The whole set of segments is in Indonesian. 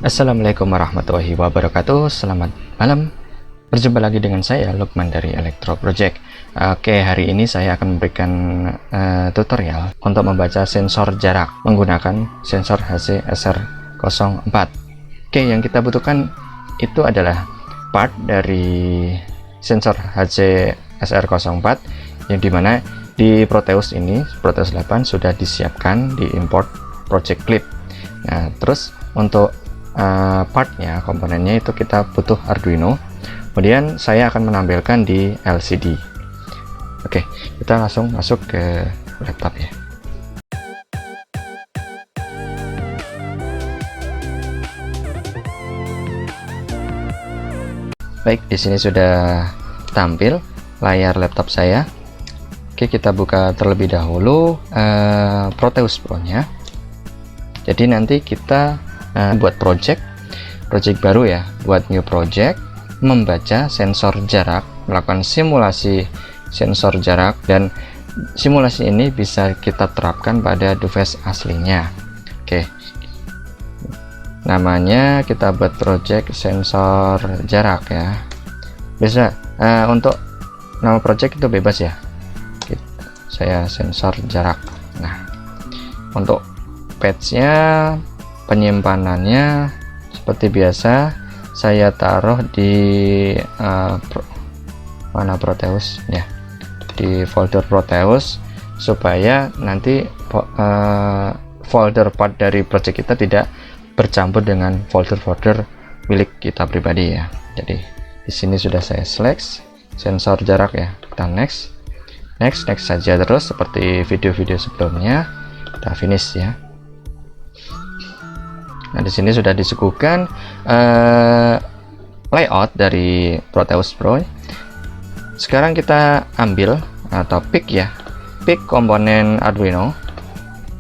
Assalamualaikum warahmatullahi wabarakatuh. Selamat malam. Berjumpa lagi dengan saya Lukman dari Electro Project. Oke, hari ini saya akan memberikan tutorial untuk membaca sensor jarak menggunakan sensor HC-SR04. Oke, yang kita butuhkan itu adalah part dari sensor HC-SR04 yang dimana di Proteus ini, Proteus 8 sudah disiapkan di import project clip. Nah, terus untuk partnya, komponennya itu kita butuh Arduino. Kemudian saya akan menampilkan di LCD. Oke, kita langsung masuk ke laptop ya. Baik, di sini sudah tampil layar laptop saya. Oke, kita buka terlebih dahulu Proteus Pro-nya. Jadi nanti kita buat project baru ya, buat new project, membaca sensor jarak, melakukan simulasi sensor jarak, dan simulasi ini bisa kita terapkan pada device aslinya. Oke, namanya kita buat project sensor jarak ya, bisa untuk nama project itu bebas ya, saya sensor jarak. Nah, untuk patch-nya, penyimpanannya seperti biasa saya taruh di mana Proteus ya, di folder Proteus, supaya nanti folder part dari project kita tidak bercampur dengan folder-folder milik kita pribadi ya. Jadi di sini sudah saya select sensor jarak ya, kita next saja terus seperti video-video sebelumnya, kita finish ya. Nah, di sini sudah disuguhkan layout dari Proteus Pro. Sekarang kita ambil atau pick komponen Arduino.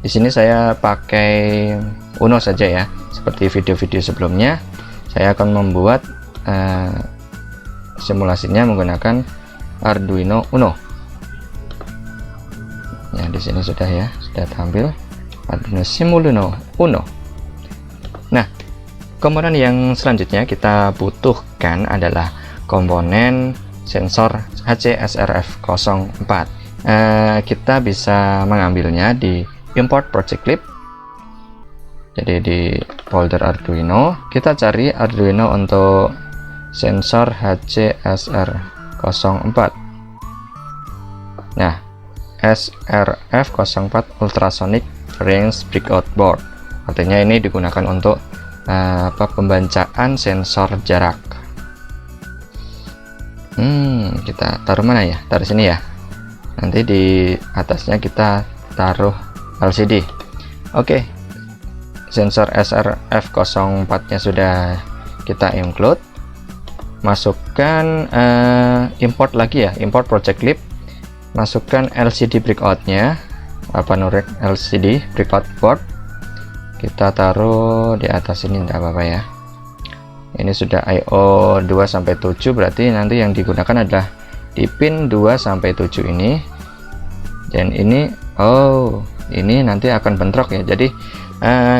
Di sini saya pakai Uno saja ya, seperti video-video sebelumnya. Saya akan membuat simulasinya menggunakan Arduino Uno. Ya, di sini sudah ya, sudah tampil Arduino Simuluno Uno. Nah, komponen yang selanjutnya kita butuhkan adalah komponen sensor HC-SRF04. Kita bisa mengambilnya di import project clip. Jadi di folder Arduino kita cari Arduino untuk sensor HC-SR04. Nah, SRF04 ultrasonic range breakout board, artinya ini digunakan untuk pembacaan sensor jarak. Kita taruh mana ya? Taruh sini ya. Nanti di atasnya kita taruh LCD. Oke, sensor SRF04 nya sudah kita include. Masukkan import lagi ya, import project clip. Masukkan LCD breakout-nya, Panoramic LCD breakout board. Kita taruh di atas ini, tidak apa-apa ya. Ini sudah IO 2 sampai 7, berarti nanti yang digunakan adalah di pin 2 sampai 7 ini. Dan ini ini nanti akan bentrok ya. Jadi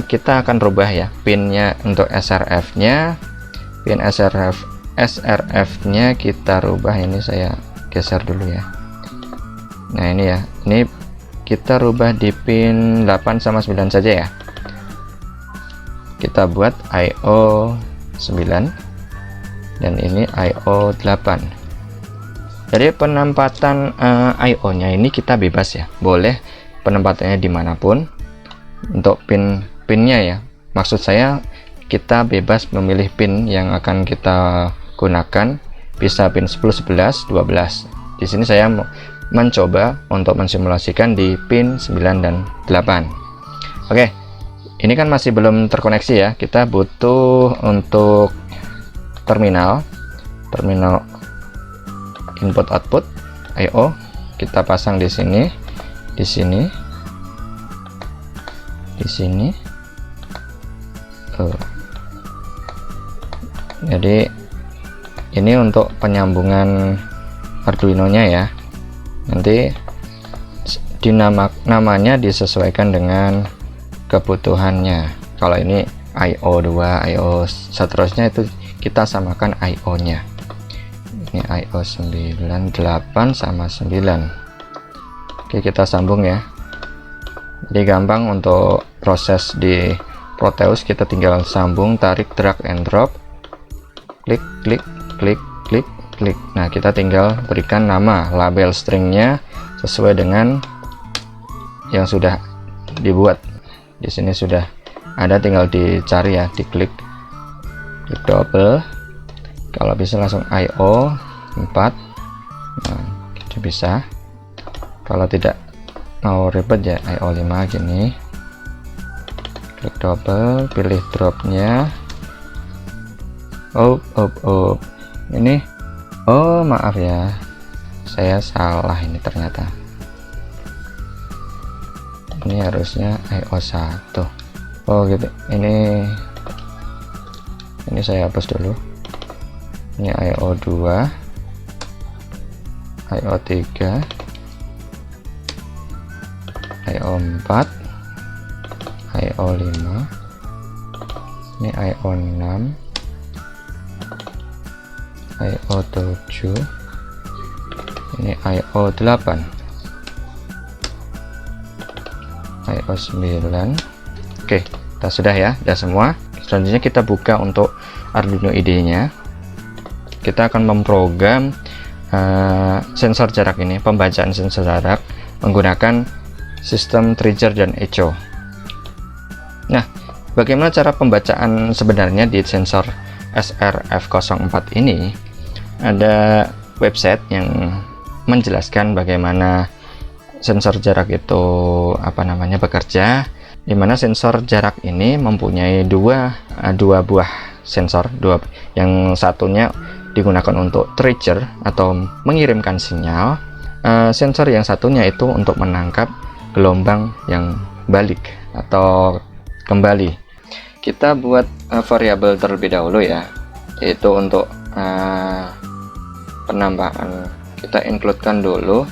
kita akan rubah ya pinnya untuk SRF-nya. Pin SRF-nya kita rubah, ini saya geser dulu ya. Nah, ini ya. Ini kita rubah di pin 8 sama 9 saja ya. Kita buat IO 9 dan ini IO 8. Jadi penempatan IO nya ini kita bebas ya, boleh penempatannya dimanapun. Untuk pinnya ya, maksud saya kita bebas memilih pin yang akan kita gunakan, bisa pin 10, 11, 12. Di sini saya mencoba untuk mensimulasikan di pin 9 dan 8. Oke, ini kan masih belum terkoneksi ya, kita butuh untuk terminal input output IO, kita pasang di sini, di sini. Jadi ini untuk penyambungan Arduino nya ya, nanti namanya disesuaikan dengan kebutuhannya. Kalau ini IO 2, IO seterusnya itu kita samakan IO nya. Ini IO 9, 8 sama 9. Oke, kita sambung ya. Jadi gampang untuk proses di Proteus, kita tinggal sambung, tarik, drag and drop, klik klik klik klik klik. Nah, kita tinggal berikan nama label stringnya sesuai dengan yang sudah dibuat. Di sini sudah ada, tinggal dicari ya, diklik, klik double. Kalau bisa langsung IO 4. Nah, itu bisa. Kalau tidak mau ribet ya, IO 5 gini, klik double, pilih dropnya. Oh ini, oh maaf ya, saya salah ini ternyata. Ini harusnya IO 1. Oh gitu, ini saya hapus dulu. Ini IO 2, IO 3, IO 4, IO 5, ini IO 6, IO 7, ini IO 8, IO 9. Oke, kita sudah ya, sudah semua. Selanjutnya kita buka untuk Arduino IDE nya. Kita akan memprogram sensor jarak ini, pembacaan sensor jarak menggunakan sistem trigger dan echo. Nah, bagaimana cara pembacaan sebenarnya di sensor SRF04 ini? Ada website yang menjelaskan bagaimana sensor jarak itu bekerja, di mana sensor jarak ini mempunyai dua buah sensor, yang satunya digunakan untuk trigger atau mengirimkan sinyal, sensor yang satunya itu untuk menangkap gelombang yang balik atau kembali. Kita buat variabel terlebih dahulu ya, yaitu untuk penambahan. Kita include-kan dulu,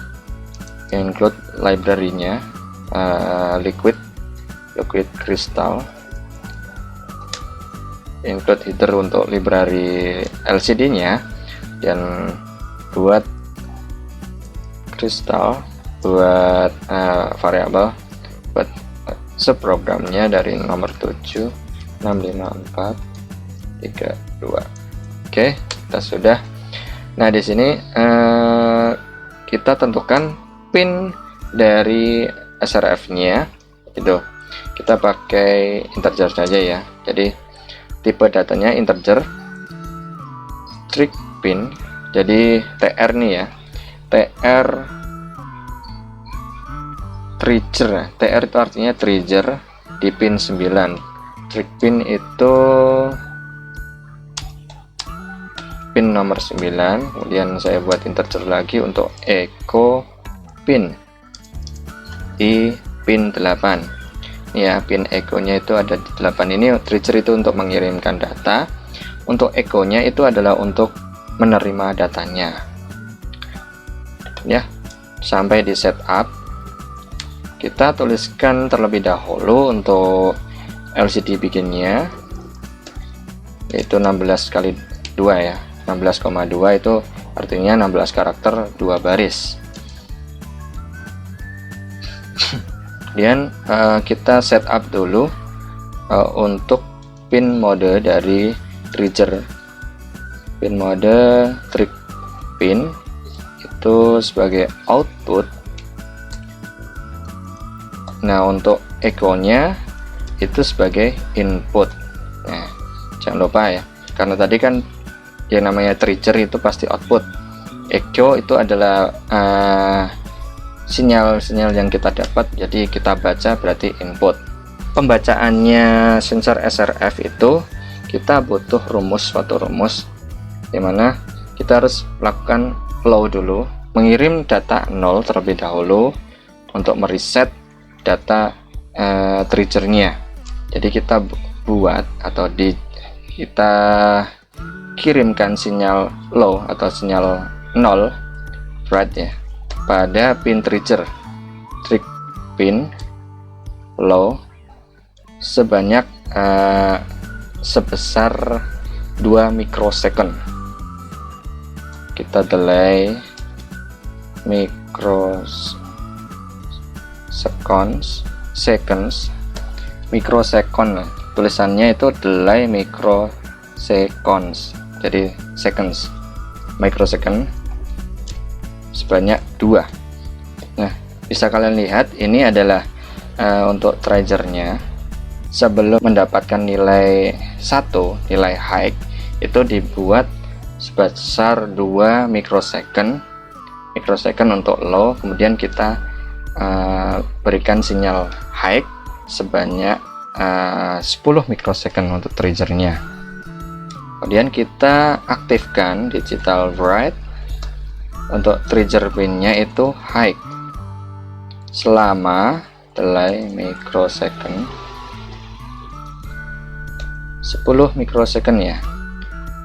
include library-nya, liquid crystal, include header untuk library LCD-nya, dan buat crystal buat variabel buat subprogramnya dari nomor 7 654 32. Oke, kita sudah. Nah, di sini kita tentukan pin dari SRF-nya itu. Kita pakai integer saja ya. Jadi tipe datanya integer, trig pin. Jadi TR nih ya. TR trigger. TR itu artinya trigger di pin 9. Trig pin itu pin nomor 9. Kemudian saya buat integer lagi untuk echo pin di pin 8 ya. Pin echo nya itu ada di 8. Ini trigger itu untuk mengirimkan data, untuk echo nya itu adalah untuk menerima datanya ya. Sampai di setup, kita tuliskan terlebih dahulu untuk LCD bikinnya, yaitu 16 kali 2 ya, 16,2 itu artinya 16 karakter 2 baris. Kemudian kita setup dulu untuk pin mode dari trigger. Pin mode trig pin itu sebagai output. Nah, untuk echo nya itu sebagai input. Nah, jangan lupa ya, karena tadi kan yang namanya trigger itu pasti output. Echo itu adalah sinyal-sinyal yang kita dapat, jadi kita baca berarti input. Pembacaannya sensor SRF itu kita butuh suatu rumus, dimana kita harus melakukan flow dulu, mengirim data 0 terlebih dahulu untuk mereset data triggernya. Jadi kita buat atau kita kirimkan sinyal low atau sinyal 0 right ya pada pin trigger, trig pin low sebanyak sebesar 2 mikrosecond. Kita delay mikrosecond, tulisannya itu delay microseconds, jadi seconds, microsecond sebanyak 2. Nah, bisa kalian lihat ini adalah untuk triggernya. Sebelum mendapatkan nilai 1, nilai high, itu dibuat sebesar 2 mikrosecond untuk low, kemudian kita berikan sinyal high sebanyak 10 mikrosecond untuk triggernya. Kemudian kita aktifkan digital write untuk trigger pinnya itu high selama delay mikrosecond 10 mikrosecond ya.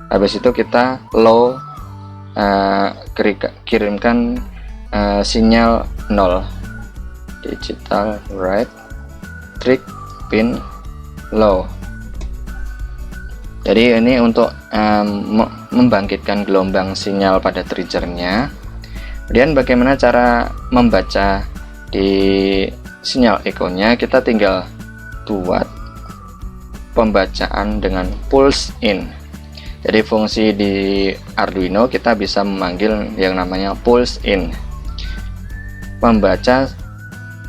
Habis itu kita low, kirimkan sinyal 0, digital write trigger pin low. Jadi ini untuk membangkitkan gelombang sinyal pada triggernya. Kemudian bagaimana cara membaca di sinyal echo-nya? Kita tinggal buat pembacaan dengan pulse in. Jadi fungsi di Arduino kita bisa memanggil yang namanya pulse in, membaca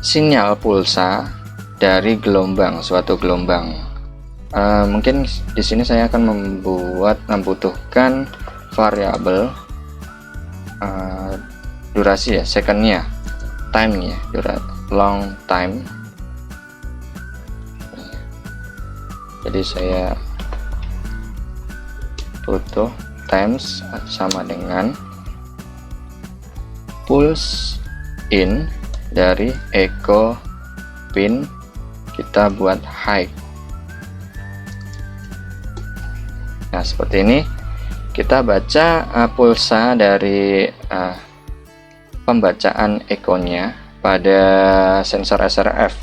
sinyal pulsa dari gelombang, suatu gelombang. Mungkin di sini saya akan membutuhkan variabel durasi ya, secondnya, time-nya, long time. Jadi saya butuh times sama dengan pulse in dari echo pin, kita buat high. Nah, seperti ini kita baca pulsa dari pembacaan echo-nya pada sensor SRF.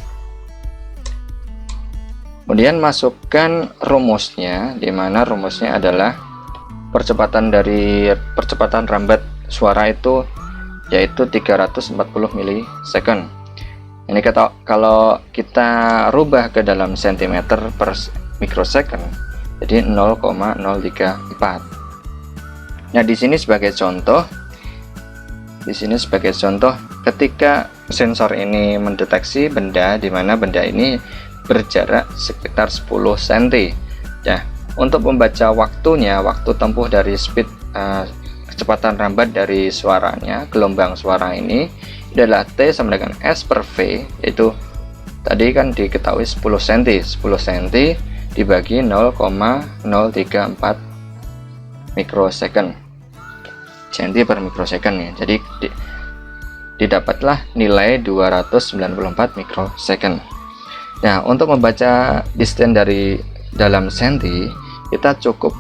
Kemudian masukkan rumusnya, di mana rumusnya adalah percepatan rambat suara itu yaitu 340 milisecond. Ini kalau kita rubah ke dalam sentimeter per mikrosecond, jadi 0,034. Nah, di sini sebagai contoh, ketika sensor ini mendeteksi benda, di mana benda ini berjarak sekitar 10 cm. Ya, untuk membaca waktunya, waktu tempuh dari speed kecepatan rambat dari suaranya, gelombang suara ini adalah T sama dengan S per V, yaitu tadi kan diketahui 10 cm. 10 cm dibagi 0,034 mikrosecond, cm per mikrosecond ya. Jadi didapatlah nilai 294 mikrosecond. Nah, untuk membaca distance dari dalam senti, kita cukup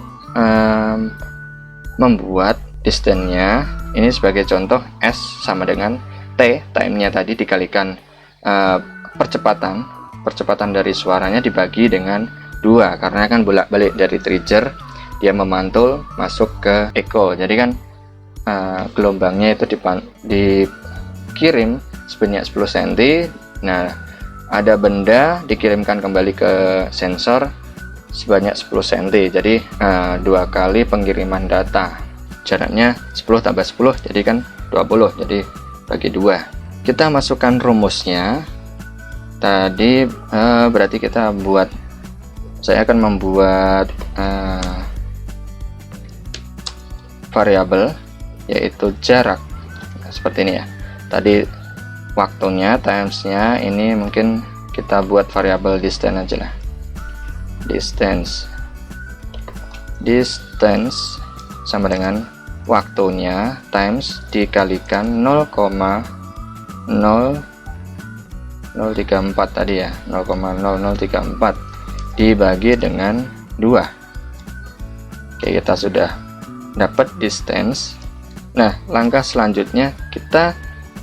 membuat distance-nya ini sebagai contoh S sama dengan T, time-nya tadi dikalikan percepatan dari suaranya dibagi dengan 2, karena kan bolak-balik dari trigger dia memantul masuk ke echo. Jadi kan gelombangnya itu dikirim sebanyak 10 cm. Nah, ada benda dikirimkan kembali ke sensor sebanyak 10 cm. Jadi 2 kali pengiriman data, jaraknya 10 tambah 10 jadi kan 20, jadi bagi 2. Kita masukkan rumusnya tadi, berarti saya akan membuat variabel yaitu jarak. Nah, seperti ini ya. Tadi waktunya, timesnya, ini mungkin kita buat variabel distance aja lah. Distance sama dengan waktunya times dikalikan 0,0034 tadi ya, 0,0034 dibagi dengan 2. Oke, kita sudah dapat distance. Nah, langkah selanjutnya kita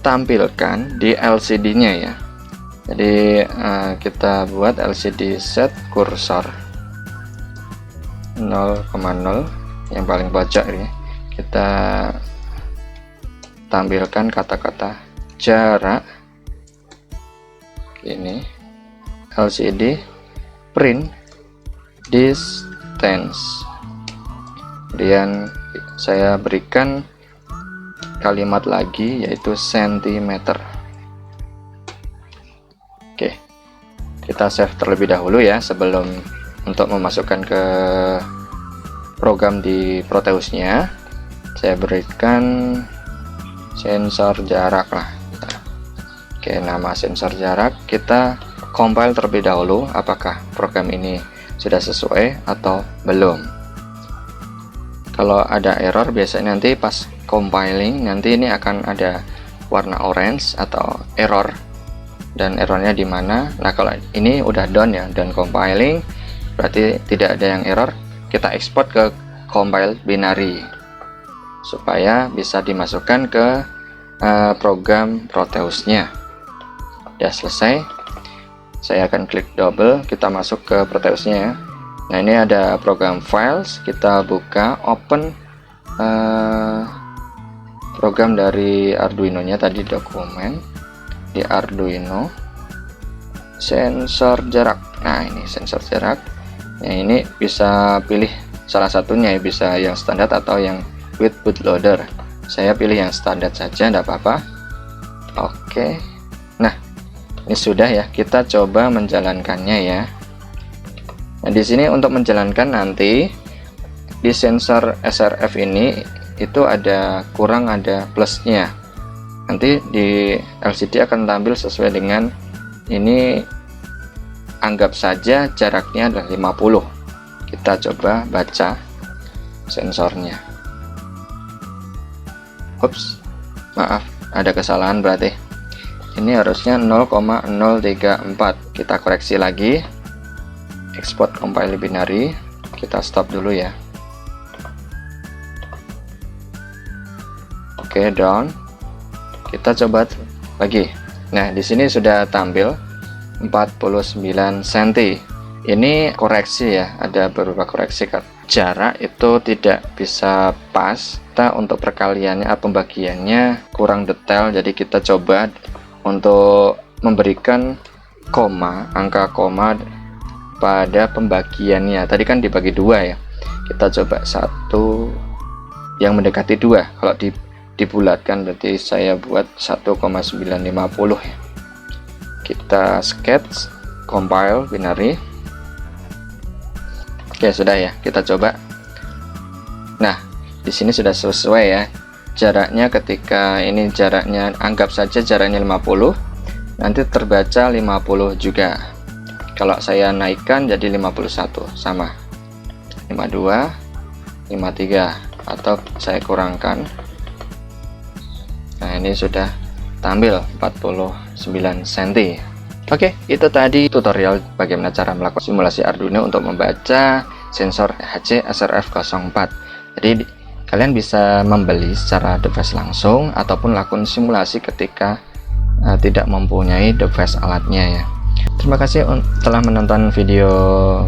tampilkan di LCD-nya ya. Jadi kita buat LCD set kursor 0,0 yang paling pojok ini. Kita tampilkan kata-kata jarak ini, LCD print distance, kemudian saya berikan kalimat lagi yaitu sentimeter. Oke, kita save terlebih dahulu ya sebelum untuk memasukkan ke program di Proteus-nya. Saya berikan sensor jarak lah. Oke, nama sensor jarak. Kita compile terlebih dahulu apakah program ini sudah sesuai atau belum. Kalau ada error biasanya nanti pas compiling nanti ini akan ada warna orange atau error, dan errornya di mana. Nah, kalau ini udah done ya, done compiling, berarti tidak ada yang error. Kita ekspor ke compile binary supaya bisa dimasukkan ke program Proteus-nya. Udah selesai, saya akan klik double, kita masuk ke Proteus-nya ya. Nah, ini ada program files, kita buka, open program dari Arduino-nya tadi, dokumen di Arduino sensor jarak. Nah, ini sensor jarak. Nah, ini bisa pilih salah satunya ya, bisa yang standar atau yang with bootloader. Saya pilih yang standar saja, tidak apa-apa. Oke. Nah, ini sudah ya, kita coba menjalankannya ya. Nah, di sini untuk menjalankan nanti di sensor SRF ini itu ada kurang, ada plusnya. Nanti di LCD akan tampil sesuai dengan ini, anggap saja jaraknya adalah 50. Kita coba baca sensornya. Ups, maaf, ada kesalahan berarti. Ini harusnya 0,034. Kita koreksi lagi. Export compile binary. Kita stop dulu ya. Oke, down. Kita coba lagi. Nah, di sini sudah tampil 49 cm. Ini koreksi ya, ada beberapa koreksi. Jarak itu tidak bisa pas. Kita untuk perkaliannya, pembagiannya kurang detail. Jadi kita coba untuk memberikan koma, angka koma pada pembagiannya. Tadi kan dibagi dua ya. Kita coba satu yang mendekati 2. Kalau dibulatkan berarti saya buat 1,950 ya. Kita sketch, compile binary. Oke, sudah ya, kita coba. Nah, di sini sudah sesuai ya. Jaraknya ketika ini jaraknya, anggap saja jaraknya 50, nanti terbaca 50 juga. Kalau saya naikkan jadi 51, sama 52, 53, atau saya kurangkan. Nah, ini sudah tampil 49 cm. Oke, itu tadi tutorial bagaimana cara melakukan simulasi Arduino untuk membaca sensor HC SRF04. Jadi kalian bisa membeli secara device langsung ataupun lakukan simulasi ketika tidak mempunyai device alatnya ya. Terima kasih telah menonton video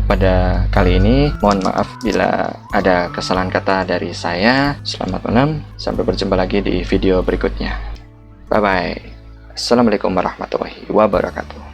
pada kali ini. Mohon maaf bila ada kesalahan kata dari saya. Selamat malam, sampai berjumpa lagi di video berikutnya. Bye bye. Assalamualaikum warahmatullahi wabarakatuh.